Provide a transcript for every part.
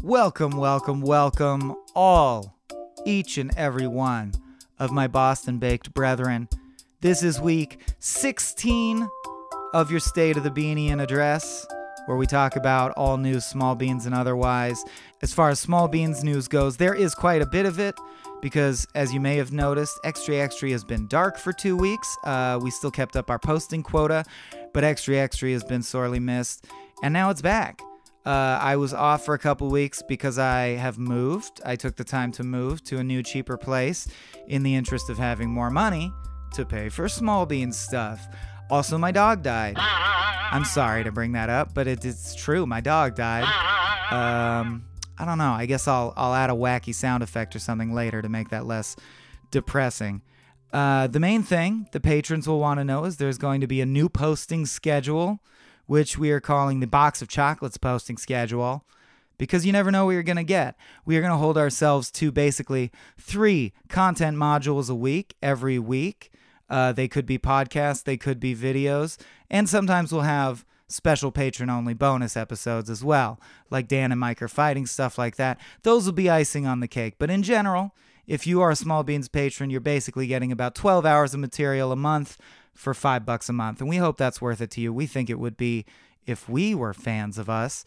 Welcome, welcome, welcome, all, each and every one of my Boston-baked brethren. This is week 16 of your State of the Beanian address, where we talk about all news, small beans and otherwise. As far as small beans news goes, there is quite a bit of it, because as you may have noticed, Extree has been dark for 2 weeks. We still kept up our posting quota, but Extree has been sorely missed, and now it's back. I was off for a couple weeks because I have moved. I took the time to move to a new, cheaper place in the interest of having more money to pay for small beans stuff. Also, my dog died. I'm sorry to bring that up, but it's true. My dog died. I don't know. I guess I'll add a wacky sound effect or something later to make that less depressing. The main thing the patrons will want to know is there's going to be a new posting schedule, which we are calling the Box of Chocolates posting schedule, because you never know what you're going to get. We are going to hold ourselves to basically 3 content modules a week, every week. They could be podcasts, they could be videos, and sometimes we'll have special patron-only bonus episodes as well, like Dan and Mike are fighting, stuff like that. Those will be icing on the cake. But in general, if you are a Small Beans patron, you're basically getting about 12 hours of material a month for $5 a month, and we hope that's worth it to you. We think it would be if we were fans of us,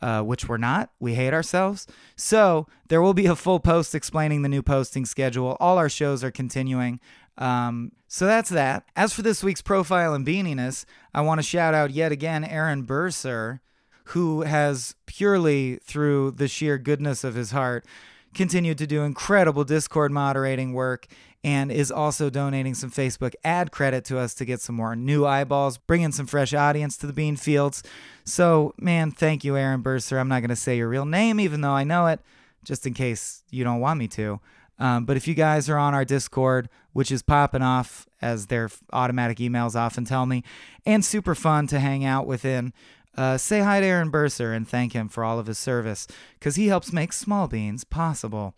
which we're not. We hate ourselves. So there will be a full post explaining the new posting schedule. All our shows are continuing. So that's that. As for this week's profile and beaniness, I want to shout out yet again Aaron Burser, who has purely through the sheer goodness of his heart continued to do incredible Discord moderating work, and is also donating some Facebook ad credit to us to get some more new eyeballs, bringing some fresh audience to the bean fields. So, man, thank you, Aaron Burser. I'm not going to say your real name, even though I know it, just in case you don't want me to. But if you guys are on our Discord, which is popping off, as their automatic emails often tell me, and super fun to hang out within, say hi to Aaron Burser and thank him for all of his service, because he helps make Small Beans possible.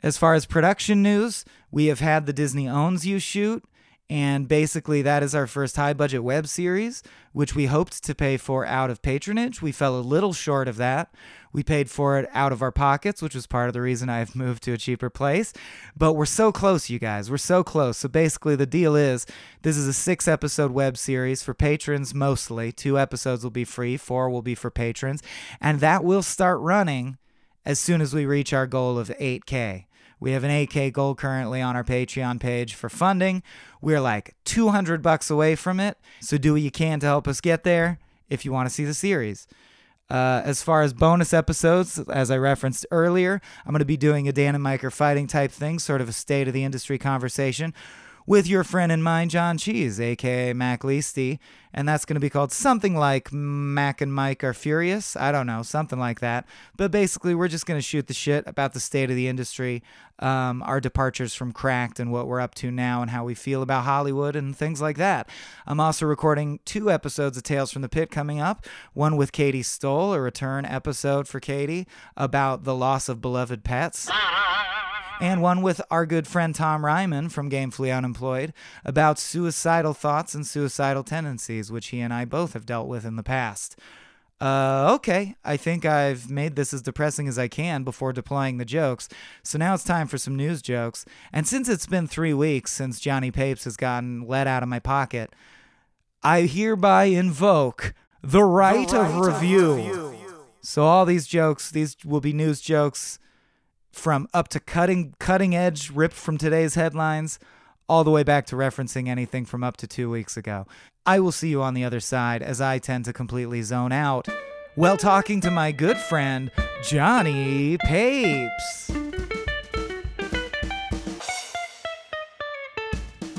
As far as production news, we have had the Disney Owns You shoot, and basically that is our first high-budget web series, which we hoped to pay for out of patronage. We fell a little short of that. We paid for it out of our pockets, which was part of the reason I've moved to a cheaper place. But we're so close, you guys. We're so close. So basically the deal is this is a 6-episode web series for patrons mostly. 2 episodes will be free, 4 will be for patrons. And that will start running as soon as we reach our goal of 8K. We have an 8K goal currently on our Patreon page for funding. We're like $200 away from it, so do what you can to help us get there if you want to see the series. As far as bonus episodes, as I referenced earlier, I'm going to be doing a Dan and Mike are fighting type thing, sort of a state of the industry conversation with your friend and mine, John Cheese, a.k.a. Mac Leasty, and that's going to be called something like Mac and Mike Are Furious. I don't know, something like that. But basically, we're just going to shoot the shit about the state of the industry, our departures from Cracked and what we're up to now and how we feel about Hollywood and things like that. I'm also recording 2 episodes of Tales from the Pit coming up, one with Katie Stoll, a return episode for Katie about the loss of beloved pets, and one with our good friend Tom Ryman from Gamefully Unemployed about suicidal thoughts and suicidal tendencies, which he and I both have dealt with in the past. Okay, I think I've made this as depressing as I can before deploying the jokes, so now it's time for some news jokes. And since it's been 3 weeks since Johnny Papes has gotten let out of my pocket, I hereby invoke the right of review. So all these jokes, these will be news jokes from up to cutting edge, ripped from today's headlines, all the way back to referencing anything from up to 2 weeks ago. I will see you on the other side, as I tend to completely zone out while talking to my good friend, Jonny Papes.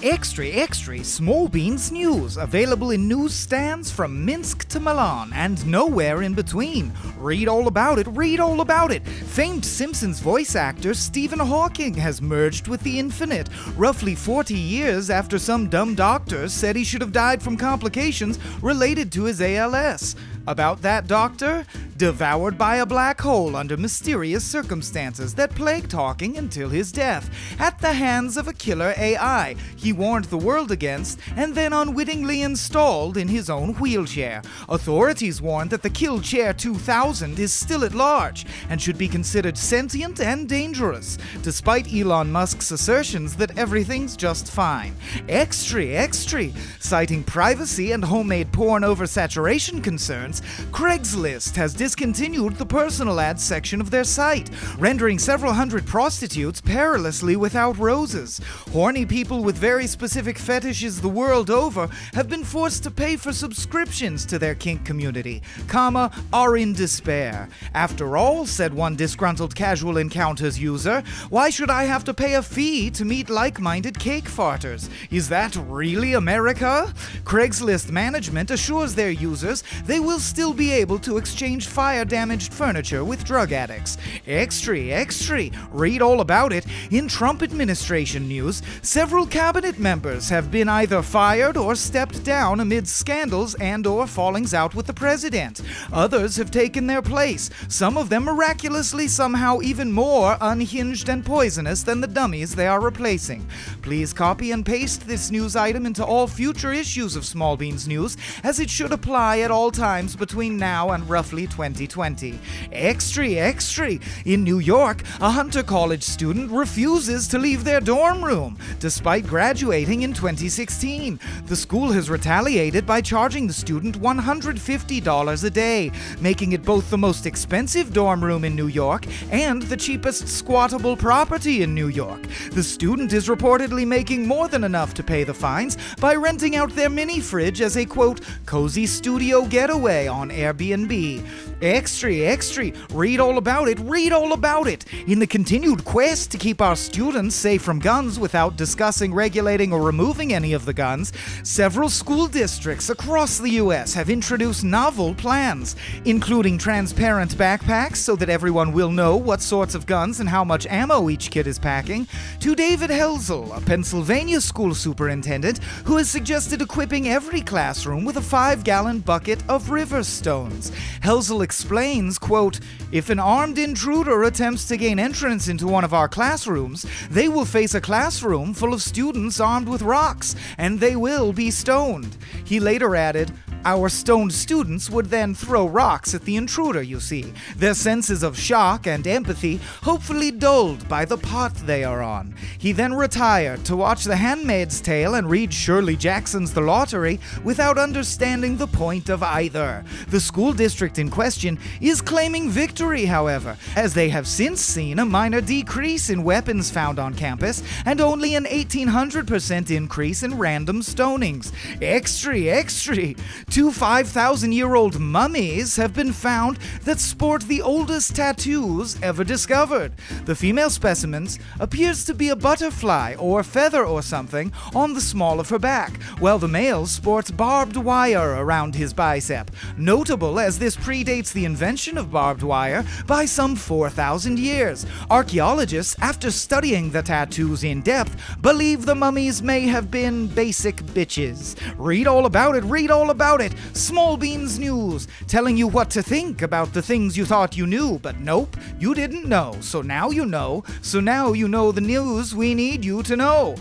Extree, Small Beans News, available in newsstands from Minsk to Milan and nowhere in between. Read all about it. Famed Simpsons voice actor Stephen Hawking has merged with the infinite, roughly 40 years after some dumb doctor said he should have died from complications related to his ALS. About that doctor? Devoured by a black hole under mysterious circumstances that plagued Hawking until his death, at the hands of a killer AI he warned the world against and then unwittingly installed in his own wheelchair. Authorities warn that the Kill Chair 2000 is still at large and should be considered sentient and dangerous, despite Elon Musk's assertions that everything's just fine. Extree, citing privacy and homemade porn oversaturation concerns, Craigslist has discontinued the personal ads section of their site, rendering several hundred prostitutes perilously without roses. Horny people with very specific fetishes the world over have been forced to pay for subscriptions to their kink community, are in despair. After all, said one disgruntled Casual Encounters user, why should I have to pay a fee to meet like-minded cake farters? Is that really America? Craigslist management assures their users they will still be able to exchange fire-damaged furniture with drug addicts. Extree, read all about it. In Trump administration news, several cabinet members have been either fired or stepped down amid scandals and/or fallings out with the president. Others have taken their place, some of them miraculously somehow even more unhinged and poisonous than the dummies they are replacing. Please copy and paste this news item into all future issues of Small Beans News, as it should apply at all times between now and roughly 2020. Extree, in New York, a Hunter College student refuses to leave their dorm room, despite graduating in 2016. The school has retaliated by charging the student $150 a day, making it both the most expensive dorm room in New York and the cheapest squattable property in New York. The student is reportedly making more than enough to pay the fines by renting out their mini fridge as a, quote, cozy studio getaway on Airbnb. Extree, read all about it. In the continued quest to keep our students safe from guns without discussing, regulating, or removing any of the guns, several school districts across the U.S. have introduced novel plans, including transparent backpacks so that everyone will know what sorts of guns and how much ammo each kid is packing, to David Helzel, a Pennsylvania school superintendent who has suggested equipping every classroom with a 5-gallon bucket of river stones. Helzel explains, quote, if an armed intruder attempts to gain entrance into one of our classrooms, they will face a classroom full of students armed with rocks, and they will be stoned. He later added, our stoned students would then throw rocks at the intruder, you see, their senses of shock and empathy hopefully dulled by the pot they are on. He then retired to watch The Handmaid's Tale and read Shirley Jackson's The Lottery without understanding the point of either. The school district in question is claiming victory, however, as they have since seen a minor decrease in weapons found on campus and only an 1,800% increase in random stonings. Extree! Two 5,000-year-old mummies have been found that sport the oldest tattoos ever discovered. The female specimens appears to be a butterfly or feather or something on the small of her back, while the male sports barbed wire around his bicep. Notable as this predates the invention of barbed wire by some 4,000 years. Archaeologists, after studying the tattoos in depth, believe the mummies may have been basic bitches. Read all about it. Small Beans News, telling you what to think about the things you thought you knew, but nope, you didn't know. So now you know. So now you know the news we need you to know.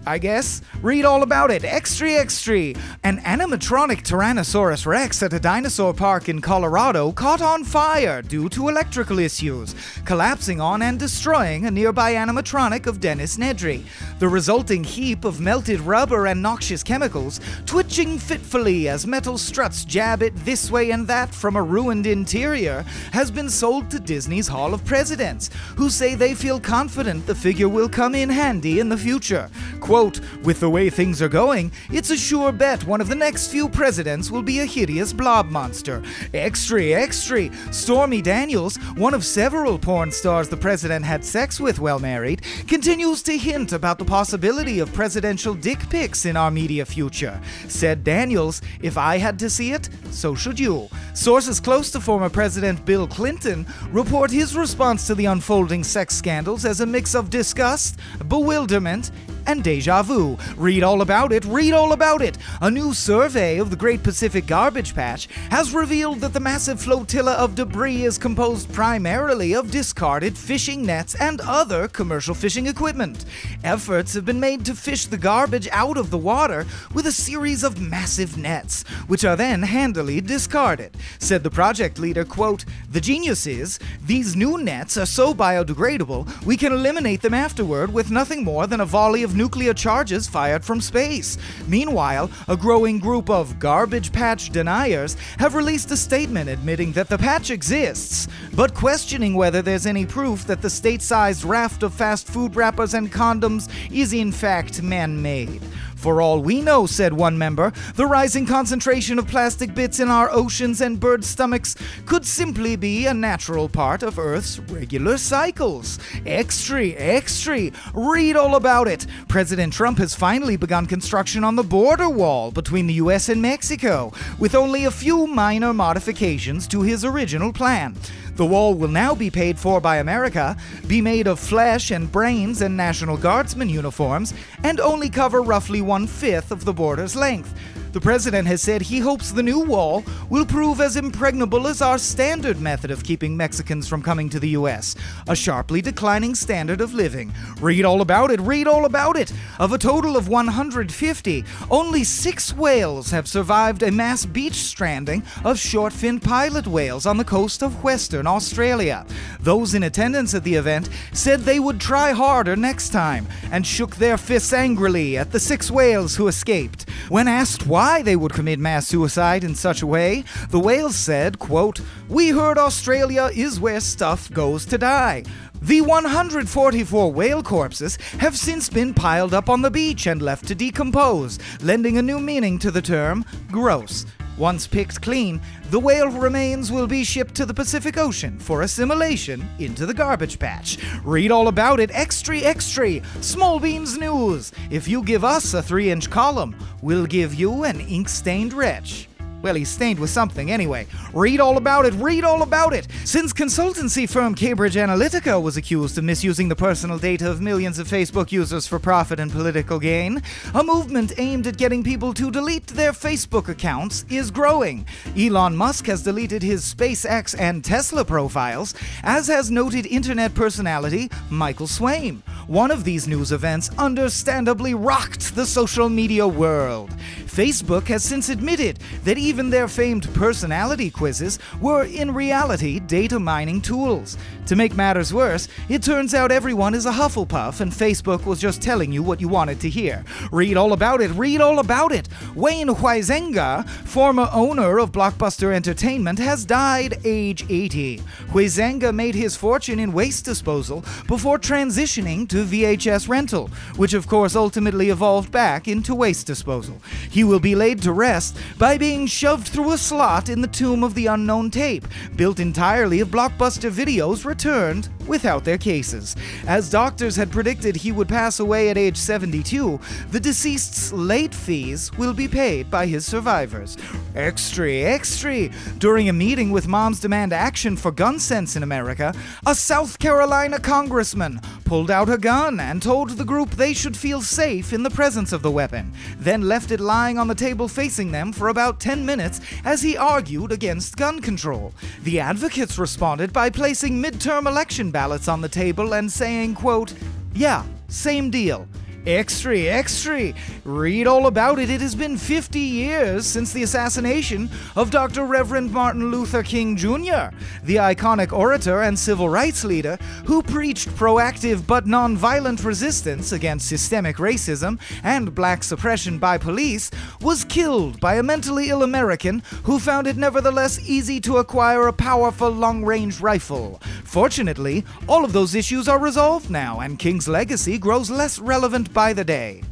I guess. Read all about it. Extree. An animatronic Tyrannosaurus Rex at a dinosaur park in Colorado caught on fire due to electrical issues, collapsing on and destroying a nearby animatronic of Dennis Nedry. The resulting heap of melted rubber and noxious chemicals, twitching fitfully as metal struts jab it this way and that from a ruined interior, has been sold to Disney's Hall of Presidents, who say they feel confident the figure will come in handy in the future. Quote, with the way things are going, it's a sure bet one of the next few presidents will be a hideous blob monster. Extree. Stormy Daniels, one of several porn stars the president had sex with while married, continues to hint about the possibility of presidential dick pics in our media future. Said Daniels, if I had to see it, so should you. Sources close to former President Bill Clinton report his response to the unfolding sex scandals as a mix of disgust, bewilderment, and deja vu. Read all about it, read all about it. A new survey of the Great Pacific Garbage Patch has revealed that the massive flotilla of debris is composed primarily of discarded fishing nets and other commercial fishing equipment. Efforts have been made to fish the garbage out of the water with a series of massive nets, which are then handily discarded. Said the project leader, quote, "The genius is, these new nets are so biodegradable, we can eliminate them afterward with nothing more than a volley of nuclear charges fired from space." Meanwhile, a growing group of garbage patch deniers have released a statement admitting that the patch exists, but questioning whether there's any proof that the state-sized raft of fast food wrappers and condoms is in fact man-made. "For all we know," said one member, "the rising concentration of plastic bits in our oceans and bird stomachs could simply be a natural part of Earth's regular cycles." Extree, read all about it. President Trump has finally begun construction on the border wall between the US and Mexico, with only a few minor modifications to his original plan. The wall will now be paid for by America, be made of flesh and brains and National Guardsman uniforms, and only cover roughly 1/5 of the border's length. The president has said he hopes the new wall will prove as impregnable as our standard method of keeping Mexicans from coming to the U.S., a sharply declining standard of living. Read all about it, read all about it. Of a total of 150, only 6 whales have survived a mass beach stranding of short-finned pilot whales on the coast of Western Australia. Those in attendance at the event said they would try harder next time and shook their fists angrily at the 6 whales who escaped. When asked why they would commit mass suicide in such a way, the whales said, quote, "We heard Australia is where stuff goes to die." The 144 whale corpses have since been piled up on the beach and left to decompose, lending a new meaning to the term gross. Once picked clean, the whale remains will be shipped to the Pacific Ocean for assimilation into the garbage patch. Read all about it, Extree, Small Beans News. If you give us a 3-inch column, we'll give you an ink-stained wretch. Well, he's stained with something anyway. Read all about it, read all about it. Since consultancy firm Cambridge Analytica was accused of misusing the personal data of millions of Facebook users for profit and political gain, a movement aimed at getting people to delete their Facebook accounts is growing. Elon Musk has deleted his SpaceX and Tesla profiles, as has noted internet personality Michael Swaim. One of these news events understandably rocked the social media world. Facebook has since admitted that even their famed personality quizzes were in reality data mining tools. To make matters worse, it turns out everyone is a Hufflepuff and Facebook was just telling you what you wanted to hear. Read all about it, read all about it. Wayne Huizenga, former owner of Blockbuster Entertainment, has died age 80. Huizenga made his fortune in waste disposal before transitioning to VHS rental, which of course ultimately evolved back into waste disposal. He will be laid to rest by being shoved through a slot in the tomb of the unknown tape, built entirely of Blockbuster videos returned without their cases. As doctors had predicted he would pass away at age 72, the deceased's late fees will be paid by his survivors. Extree. During a meeting with Moms Demand Action for Gun Sense in America, a South Carolina congressman pulled out a gun and told the group they should feel safe in the presence of the weapon, then left it lying on the table facing them for about 10 minutes as he argued against gun control. The advocates responded by placing midterm election ballots on the table and saying, quote, "Yeah, same deal." Extree. Read all about it. It has been 50 years since the assassination of Dr. Reverend Martin Luther King Jr., the iconic orator and civil rights leader who preached proactive but non-violent resistance against systemic racism and black suppression by police, was killed by a mentally ill American who found it nevertheless easy to acquire a powerful long-range rifle. Fortunately, all of those issues are resolved now, and King's legacy grows less relevant by the day.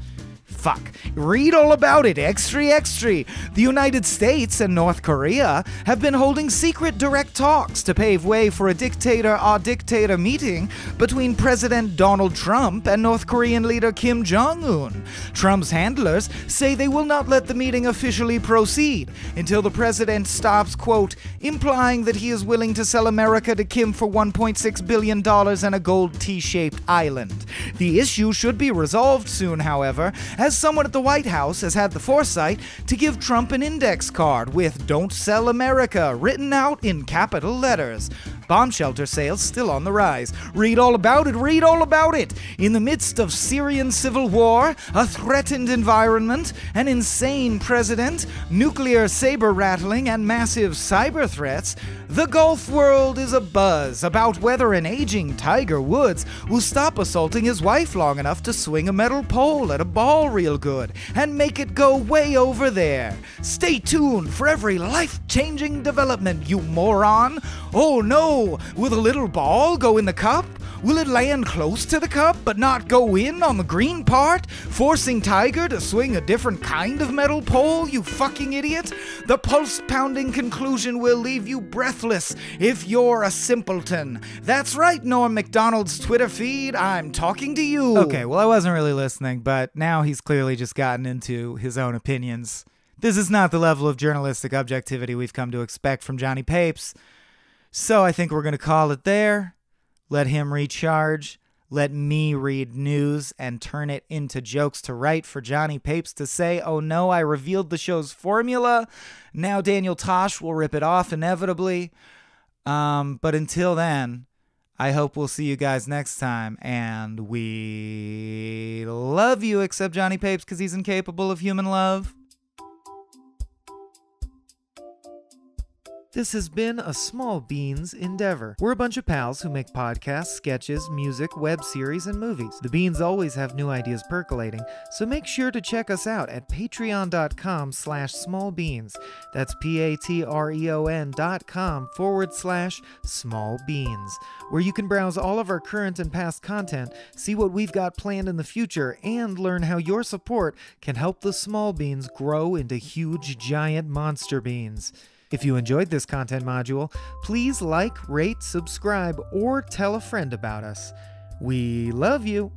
fuck. Read all about it. Extree, extree. The United States and North Korea have been holding secret direct talks to pave way for a dictator meeting between President Donald Trump and North Korean leader Kim Jong-un. Trump's handlers say they will not let the meeting officially proceed until the president stops, quote, implying that he is willing to sell America to Kim for $1.6 billion and a gold T-shaped island. The issue should be resolved soon, however, as someone at the White House has had the foresight to give Trump an index card with "Don't Sell America" written out in capital letters. Bomb shelter sales still on the rise. Read all about it, read all about it! In the midst of Syrian civil war, a threatened environment, an insane president, nuclear saber-rattling, and massive cyber threats, the golf world is abuzz about whether an aging Tiger Woods will stop assaulting his wife long enough to swing a metal pole at a ball real good and make it go way over there. Stay tuned for every life-changing development, you moron! Oh no! Will the little ball go in the cup? Will it land close to the cup but not go in on the green part, forcing Tiger to swing a different kind of metal pole, you fucking idiot? The pulse-pounding conclusion will leave you breathless if you're a simpleton. That's right, Norm Macdonald's Twitter feed, I'm talking to you. Okay, well, I wasn't really listening, but now he's clearly just gotten into his own opinions. This is not the level of journalistic objectivity we've come to expect from Jonny Papes. So I think we're going to call it there. Let him recharge. Let me read news and turn it into jokes to write for Jonny Papes to say, oh no, I revealed the show's formula. Now Daniel Tosh will rip it off inevitably. But until then, I hope we'll see you guys next time. And we love you, except Jonny Papes because he's incapable of human love. This has been a Small Beans endeavor. We're a bunch of pals who make podcasts, sketches, music, web series, and movies. The beans always have new ideas percolating, so make sure to check us out at patreon.com/smallbeans. That's patreon.com/smallbeans, where you can browse all of our current and past content, see what we've got planned in the future, and learn how your support can help the small beans grow into huge, giant monster beans. If you enjoyed this content module, please like, rate, subscribe, or tell a friend about us. We love you!